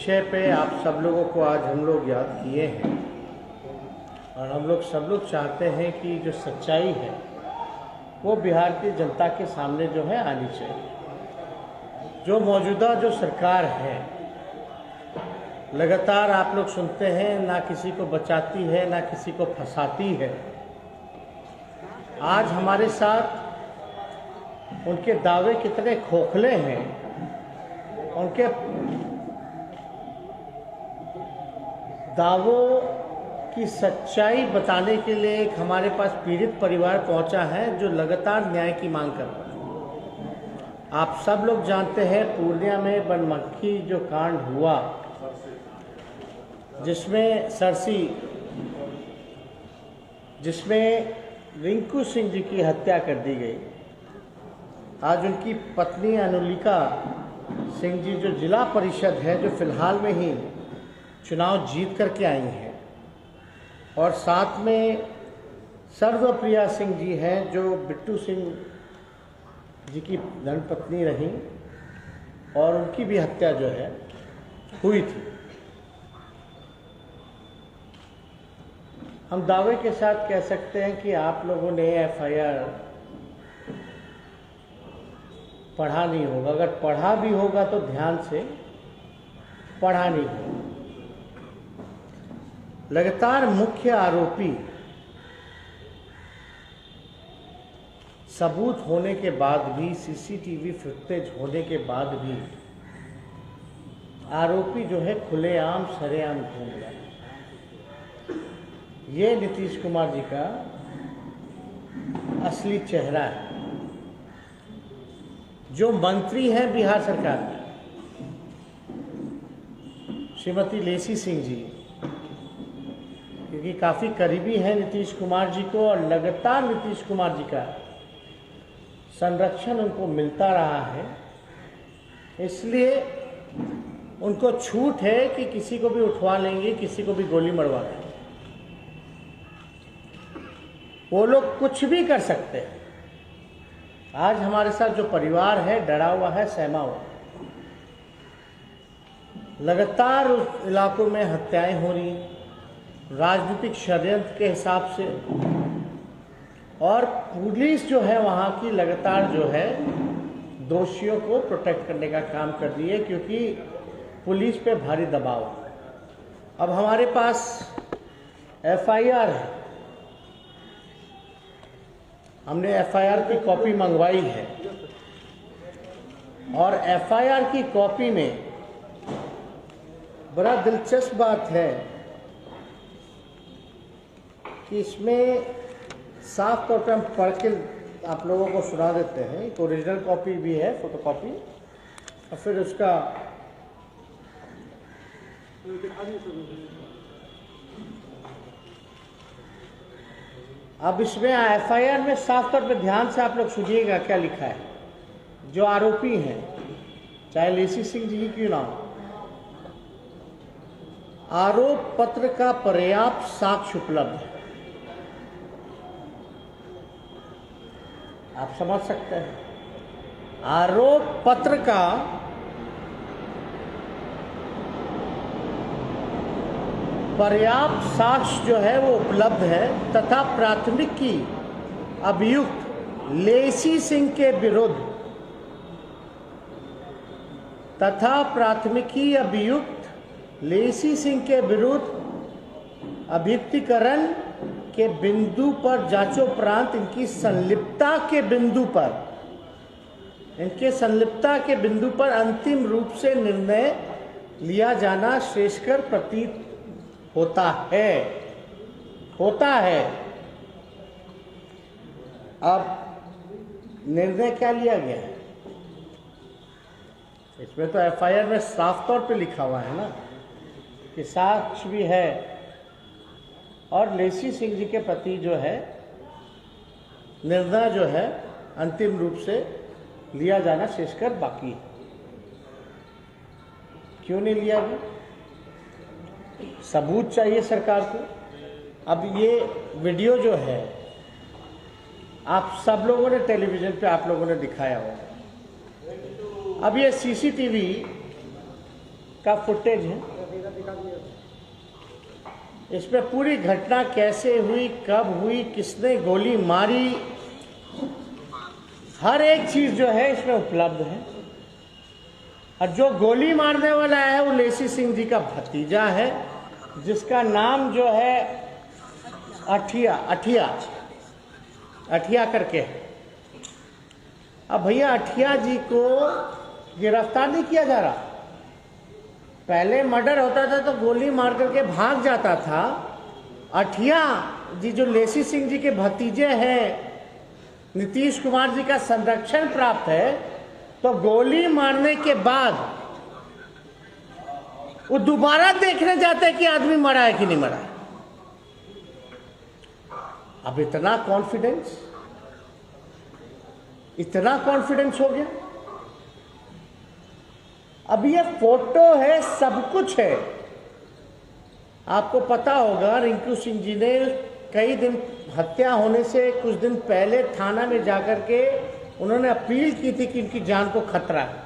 विषय पे आप सब लोगों को आज हम लोग याद किए हैं और हम लोग सब लोग चाहते हैं कि जो सच्चाई है वो बिहार की जनता के सामने जो है आनी चाहिए। जो मौजूदा जो सरकार है लगातार आप लोग सुनते हैं, ना किसी को बचाती है ना किसी को फंसाती है। आज हमारे साथ उनके दावे कितने खोखले हैं, उनके दावों की सच्चाई बताने के लिए एक हमारे पास पीड़ित परिवार पहुंचा है जो लगातार न्याय की मांग कर रहा है। आप सब लोग जानते हैं पूर्णिया में बनमक्खी जो कांड हुआ, जिसमें रिंकू सिंह जी की हत्या कर दी गई। आज उनकी पत्नी अनुलिका सिंह जी जो जिला परिषद है, जो फिलहाल में ही चुनाव जीत करके आई हैं, और साथ में सर्वप्रिया सिंह जी हैं जो बिट्टू सिंह जी की धर्मपत्नी रहीं और उनकी भी हत्या जो है हुई थी। हम दावे के साथ कह सकते हैं कि आप लोगों ने एफआईआर पढ़ा नहीं होगा। अगर पढ़ा भी होगा तो ध्यान से पढ़ा नहीं होगा। लगातार मुख्य आरोपी सबूत होने के बाद भी, सीसीटीवी फुटेज होने के बाद भी आरोपी जो है खुलेआम सरेआम घूम रहा है। ये नीतीश कुमार जी का असली चेहरा है। जो मंत्री हैं बिहार सरकार में, श्रीमती लेसी सिंह जी, क्योंकि काफ़ी करीबी हैं नीतीश कुमार जी को और लगातार नीतीश कुमार जी का संरक्षण उनको मिलता रहा है, इसलिए उनको छूट है कि किसी को भी उठवा लेंगे, किसी को भी गोली मरवा लेंगे। वो लोग कुछ भी कर सकते हैं। आज हमारे साथ जो परिवार है डरा हुआ है, सहमा हुआ है। लगातार उस इलाकों में हत्याएं हो रही हैं राजनीतिक षड्यंत्र के हिसाब से, और पुलिस जो है वहाँ की लगातार जो है दोषियों को प्रोटेक्ट करने का काम कर रही है, क्योंकि पुलिस पे भारी दबाव है। अब हमारे पास एफआईआर है, हमने एफआईआर की कॉपी मंगवाई है और एफआईआर की कॉपी में बड़ा दिलचस्प बात है कि इसमें साफ तौर पर हम पढ़ के आप लोगों को सुना देते हैं। एक ओरिजिनल कॉपी भी है, फोटोकॉपी, और फिर उसका अब इसमें एफआईआर में साफ तौर पे ध्यान से आप लोग सुनिएगा क्या लिखा है। जो आरोपी हैं, चाहे लेसी सिंह जी ही क्यों ना हो, आरोप पत्र का पर्याप्त साक्ष्य उपलब्ध है। आप समझ सकते हैं, आरोप पत्र का पर्याप्त साक्ष्य जो है वो उपलब्ध है तथा प्राथमिकी अभियुक्त लेसी सिंह के विरुद्ध अभियुक्तिकरण के बिंदु पर जांचोपरांत इनकी संलिप्तता के बिंदु पर अंतिम रूप से निर्णय लिया जाना श्रेयस्कर प्रतीत होता है। अब निर्णय क्या लिया गया है? इसमें तो एफआईआर में साफ तौर पे लिखा हुआ है ना कि साक्ष्य भी है और लेसी सिंह जी के प्रति जो है निर्णय जो है अंतिम रूप से लिया जाना शेषकर बाकी है। क्यों नहीं लिया गया? सबूत चाहिए सरकार को। अब ये वीडियो जो है आप सब लोगों ने टेलीविजन पे आप लोगों ने दिखाया होगा। अब ये सीसीटीवी का फुटेज है। इसमें पूरी घटना कैसे हुई, कब हुई, किसने गोली मारी, हर एक चीज जो है इसमें उपलब्ध है। और जो गोली मारने वाला है वो लेसी सिंह जी का भतीजा है, जिसका नाम जो है अठिया करके है। अब भैया अठिया जी को गिरफ्तार नहीं किया जा रहा। पहले मर्डर होता था तो गोली मार करके भाग जाता था। अठिया जी जो लेसी सिंह जी के भतीजे हैं, नीतीश कुमार जी का संरक्षण प्राप्त है, तो गोली मारने के बाद वो दोबारा देखने जाते हैं कि आदमी मरा है कि नहीं मरा है। अब इतना कॉन्फिडेंस हो गया। अब ये फोटो है, सब कुछ है। आपको पता होगा रिंकू सिंह जी ने कई दिन हत्या होने से कुछ दिन पहले थाना में जाकर के उन्होंने अपील की थी कि इनकी जान को खतरा है,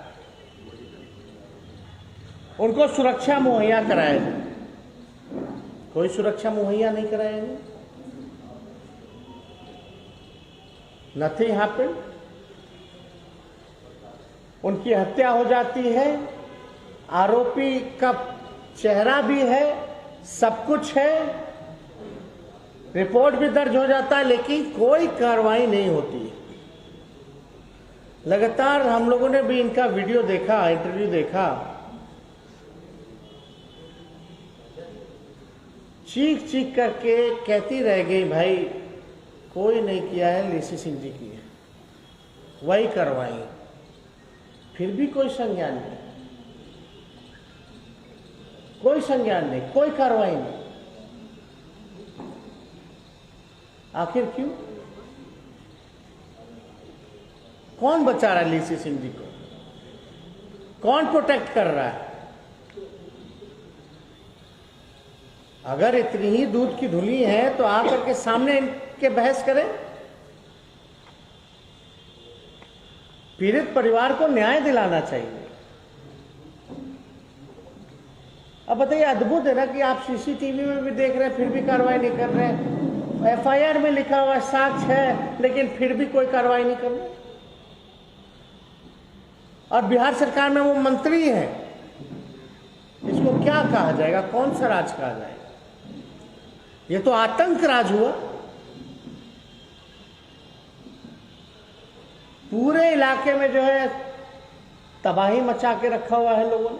उनको सुरक्षा मुहैया कराया जाए। कोई सुरक्षा मुहैया नहीं कराया जाए। Nothing happened. उनकी हत्या हो जाती है, आरोपी का चेहरा भी है, सब कुछ है, रिपोर्ट भी दर्ज हो जाता है, लेकिन कोई कार्रवाई नहीं होती। लगातार हम लोगों ने भी इनका वीडियो देखा, इंटरव्यू देखा, चीख चीख करके कहती रह गई भाई कोई नहीं किया है, लेसी सिंह जी की है, वही कार्रवाई। फिर भी कोई संज्ञान नहीं, कोई कार्रवाई नहीं। आखिर क्यों? कौन बचा रहा है लेसी सिंह जी को? कौन प्रोटेक्ट कर रहा है? अगर इतनी ही दूध की धुली है तो आकर के सामने इनके बहस करें। पीड़ित परिवार को न्याय दिलाना चाहिए। अब बताइए, अद्भुत है ना कि आप सीसीटीवी में भी देख रहे हैं फिर भी कार्रवाई नहीं कर रहे हैं। एफआईआर में लिखा हुआ साक्ष्य है लेकिन फिर भी कोई कार्रवाई नहीं कर रहे। और बिहार सरकार में वो मंत्री है, इसको क्या कहा जाएगा? कौन सा राज कहा जाएगा? ये तो आतंक राज हुआ। पूरे इलाके में जो है तबाही मचा के रखा हुआ है लोगों ने,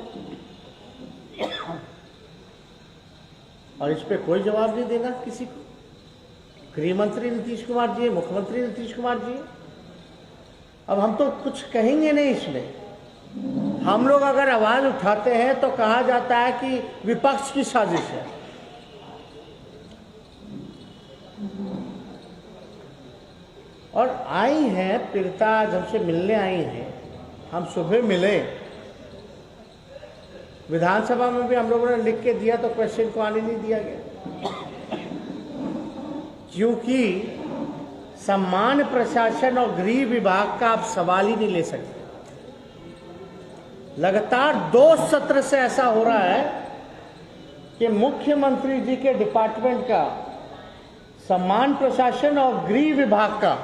और इस पे कोई जवाब नहीं देना किसी को। गृह मंत्री नीतीश कुमार जी है, मुख्यमंत्री नीतीश कुमार जी है। अब हम तो कुछ कहेंगे नहीं इसमें। हम लोग अगर आवाज उठाते हैं तो कहा जाता है कि विपक्ष की साजिश है। और आई हैं पीड़िता, आज हमसे मिलने आई हैं। हम सुबह मिले, विधानसभा में भी हम लोगों ने लिख के दिया तो क्वेश्चन को आने नहीं दिया गया, क्योंकि सम्मान प्रशासन और गृह विभाग का आप सवाल ही नहीं ले सकते। लगातार 2 सत्र से ऐसा हो रहा है कि मुख्यमंत्री जी के डिपार्टमेंट का, सम्मान प्रशासन और गृह विभाग का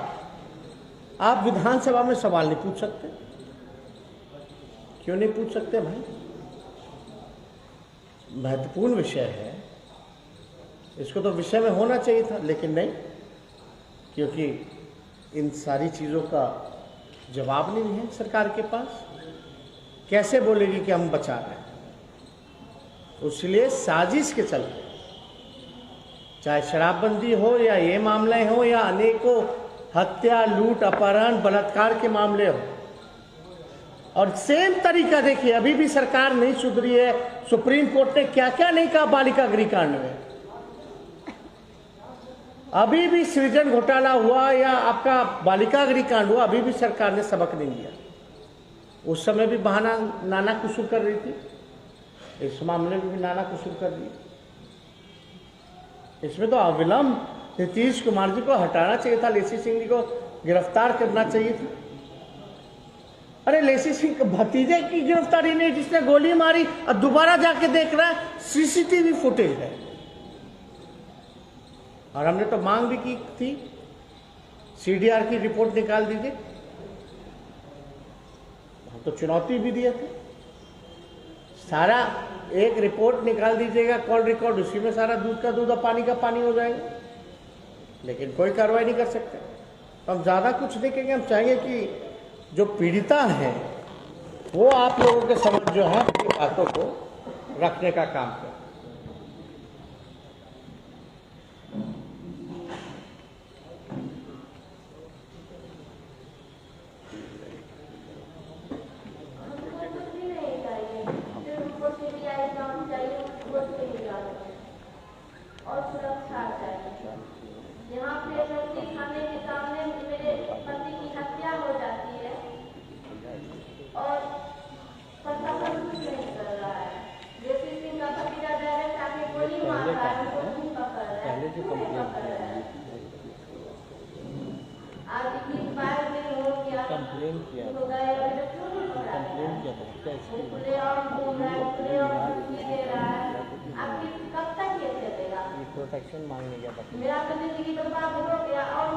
आप विधानसभा में सवाल नहीं पूछ सकते। क्यों नहीं पूछ सकते भाई? महत्वपूर्ण विषय है, इसको तो विषय में होना चाहिए था, लेकिन नहीं, क्योंकि इन सारी चीज़ों का जवाब नहीं है सरकार के पास। कैसे बोलेगी कि हम बचा रहे हैं? इसलिए साजिश के चलते, चाहे शराबबंदी हो या ये मामले हो या अनेकों हत्या, लूट, अपहरण, बलात्कार के मामले हो, और सेम तरीका देखिए, अभी भी सरकार नहीं सुधरी है। सुप्रीम कोर्ट ने क्या क्या नहीं कहा बालिका गृह कांड में। अभी भी सृजन घोटाला हुआ या आपका बालिका गृह कांड हुआ, अभी भी सरकार ने सबक नहीं दिया। उस समय भी बहाना नाना कुसूर कर रही थी, इस मामले में भी नाना कुसूर कर रही। इसमें तो अविलंब नीतीश कुमार जी को हटाना चाहिए था, लेसी सिंह जी को गिरफ्तार करना चाहिए था। अरे लेसी सिंह के भतीजे की गिरफ्तारी नहीं, जिसने गोली मारी, और दोबारा जाके देख रहा है सीसीटीवी फुटेज है। और हमने तो मांग भी की थी सीडीआर की रिपोर्ट निकाल दीजिए, हम तो चुनौती भी दिए थे, सारा एक रिपोर्ट निकाल दीजिएगा कॉल रिकॉर्ड, उसी में सारा दूध का दूध और पानी का पानी हो जाएगा। लेकिन कोई कार्रवाई नहीं कर सकते। हम ज़्यादा कुछ नहीं कहेंगे, हम चाहेंगे कि जो पीड़िता है वो आप लोगों के समझ जो है अपनी बातों को रखने का काम करें। और सुरक्षा चाहिए। यहाँ पे रोटी खाने के सामने मेरे पति की हत्या हो जाती है और प्रशासन कुछ नहीं कर रहा है। लेसी सिंह का भतीजा डायरेक्ट आके गोली मार रहा है, उनको नहीं पकड़ रहा है। आज इस बार में हो गया कंप्लेन किया तो गए और क्यों नहीं पकड़ा, कंप्लेन किया था खुले और घूम रहा है, खुले और धमकी दे रहा है। आखिर कब तक ये चलेगा? प्रोटेक्शन मांगने गया था, मेरा तो जिंदगी बर्बाद हो गया और